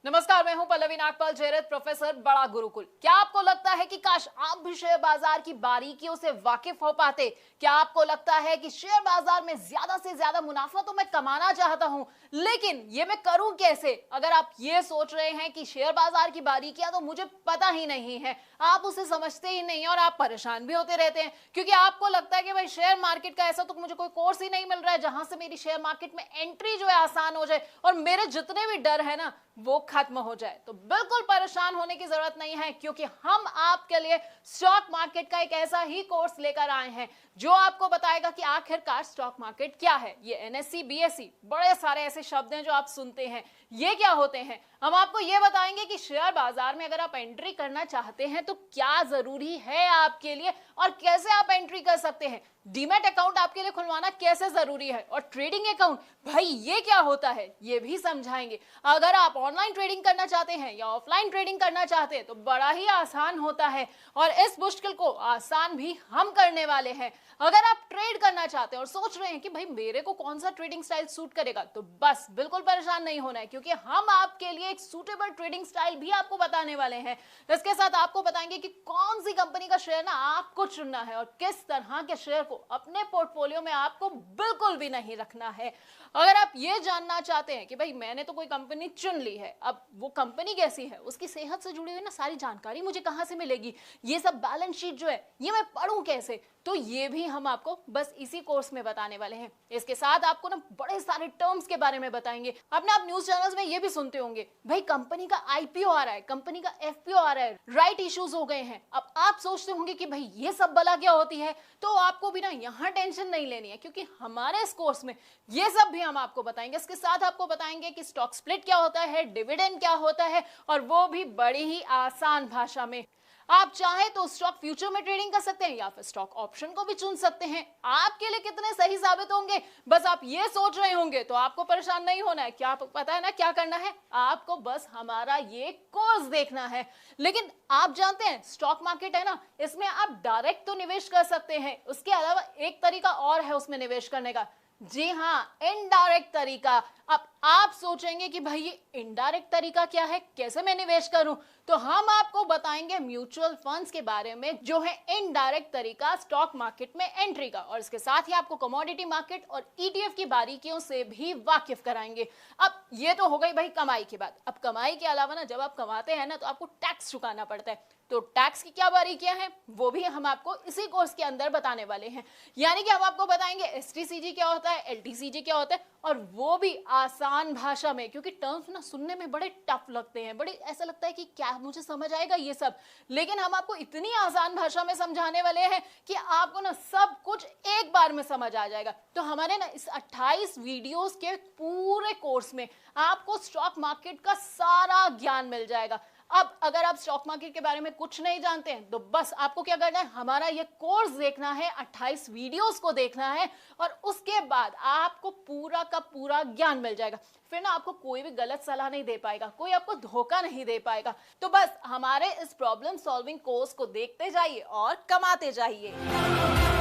नमस्कार, मैं हूं पल्लवी नागपाल जयरथ, प्रोफेसर बड़ा गुरुकुल। क्या आपको लगता है कि काश आप भी शेयर बाजार की बारीकियों से वाकिफ हो पाते? क्या आपको लगता है कि शेयर बाजार में ज्यादा से ज्यादा मुनाफा तो मैं कमाना चाहता हूं, लेकिन ये मैं करूं कैसे? अगर आप ये सोच रहे हैं कि शेयर बाजार की बारीकियां तो मुझे पता ही नहीं है, आप उसे समझते ही नहीं और आप परेशान भी होते रहते हैं, क्योंकि आपको लगता है कि भाई शेयर मार्केट का ऐसा तो मुझे कोई कोर्स ही नहीं मिल रहा है जहां से मेरी शेयर मार्केट में एंट्री जो है आसान हो जाए और मेरे जितने भी डर है ना वो खत्म हो जाए। तो बिल्कुल परेशान होने की जरूरत नहीं है, क्योंकि हम आपके लिए स्टॉक मार्केट का एक ऐसा ही कोर्स लेकर आए हैं जो आपको बताएगा कि आखिरकार स्टॉक मार्केट क्या है। ये एनएससी, बीएसई, बड़े सारे ऐसे शब्द हैं जो आप सुनते हैं, ये क्या होते हैं। हम आपको ये बताएंगे कि शेयर बाजार में अगर आप एंट्री करना चाहते हैं तो क्या जरूरी है आपके लिए और कैसे आप एंट्री कर सकते हैं। डीमैट अकाउंट आपके लिए खुलवाना कैसे जरूरी है और ट्रेडिंग अकाउंट भाई ये क्या होता है ये भी समझाएंगे। अगर आप ऑनलाइन ट्रेडिंग करना चाहते हैं या ऑफलाइन ट्रेडिंग करना चाहते हैं तो बड़ा ही आसान होता है और इस मुश्किल को आसान भी हम करने वाले हैं। अगर आप ट्रेड करना चाहते हैं और सोच रहे हैं कि भाई मेरे को कौन सा ट्रेडिंग स्टाइल सूट करेगा, तो बस बिल्कुल परेशान नहीं होना है, क्योंकि हम आपके लिए एक सूटेबल ट्रेडिंग स्टाइल भी आपको बताने वाले हैं। इसके साथ आपको बताएंगे कि कौन सी कंपनी का शेयर ना आपको चुनना है और किस तरह के शेयर को अपने पोर्टफोलियो में आपको बिल्कुल भी नहीं रखना है। अगर आप ये जानना चाहते हैं कि भाई मैंने तो कोई कंपनी चुन ली है, अब वो कंपनी कैसी है, उसकी सेहत से जुड़ी हुई ना सारी जानकारी मुझे कहां से मिलेगी, ये सब बैलेंस शीट जो है ये मैं पढ़ूं कैसे, तो ये भी हम आपको बस इसी कोर्स में बताने वाले हैं। इसके साथ आपको ना बड़े सारे टर्म्स के बारे में बताएंगे। अपने आप न्यूज चैनल्स में ये भी सुनते होंगे भाई कंपनी का आईपीओ आ रहा है, कंपनी का एफपीओ आ रहा है, राइट इश्यूज हो गए हैं। अब आप सोचते होंगे कि भाई ये सब बला क्या होती है, तो आपको भी ना यहाँ टेंशन नहीं लेनी है, क्योंकि हमारे इस कोर्स में ये सब भी हम आपको बताएंगे। इसके साथ आपको बताएंगे कि स्टॉक स्प्लिट क्या होता है, डिविडेंड क्या होता है, और वो भी बड़ी ही आसान भाषा में। आप चाहे तो स्टॉक फ्यूचर में ट्रेडिंग कर सकते हैं या फिर स्टॉक ऑप्शन को भी चुन सकते हैं। आपके लिए कितने सही साबित होंगे बस आप ये सोच रहे होंगे, तो आपको परेशान नहीं होना है। क्या पता है ना क्या करना है, आपको बस हमारा ये कोर्स देखना है। लेकिन आप जानते हैं स्टॉक मार्केट है ना, इसमें आप डायरेक्ट तो निवेश कर सकते हैं, उसके अलावा एक तरीका और है उसमें निवेश करने का। जी हाँ, इनडायरेक्ट तरीका। अब आप सोचेंगे कि भाई ये इनडायरेक्ट तरीका क्या है, कैसे मैं निवेश करूं, तो हम आपको बताएंगे म्यूचुअल फंड्स के बारे में जो है इनडायरेक्ट तरीका स्टॉक मार्केट में एंट्री का, और इसके साथ ही आपको कमोडिटी मार्केट और ईटीएफ की बारीकियों से भी वाकिफ कराएंगे। अब ये तो हो गई भाई कमाई की बात। अब कमाई के अलावा ना जब आप कमाते हैं ना तो आपको टैक्स चुकाना पड़ता है, तो टैक्स की क्या बारीकियां हैं वो भी हम आपको इसी कोर्स के अंदर बताने वाले हैं। यानी कि हम आपको बताएंगे एसटीसीजी क्या होता है, एलटीसीजी क्या होता है, और वो भी आसान भाषा में, क्योंकि टर्म्स ना सुनने में बड़े टफ लगते हैं, बड़े ऐसा लगता है कि क्या मुझे समझ आएगा ये सब, लेकिन हम आपको इतनी आसान भाषा में समझाने वाले हैं कि आपको ना सब कुछ एक बार में समझ आ जाएगा। तो हमारे ना इस 28 वीडियोस के पूरे कोर्स में आपको स्टॉक मार्केट का सारा ज्ञान मिल जाएगा। अब अगर आप स्टॉक मार्केट के बारे में कुछ नहीं जानते हैं तो बस आपको क्या करना है, हमारा ये कोर्स देखना है, 28 वीडियोस को देखना है, और उसके बाद आपको पूरा का पूरा ज्ञान मिल जाएगा। फिर ना आपको कोई भी गलत सलाह नहीं दे पाएगा, कोई आपको धोखा नहीं दे पाएगा। तो बस हमारे इस प्रॉब्लम सॉल्विंग कोर्स को देखते जाइए और कमाते जाइए।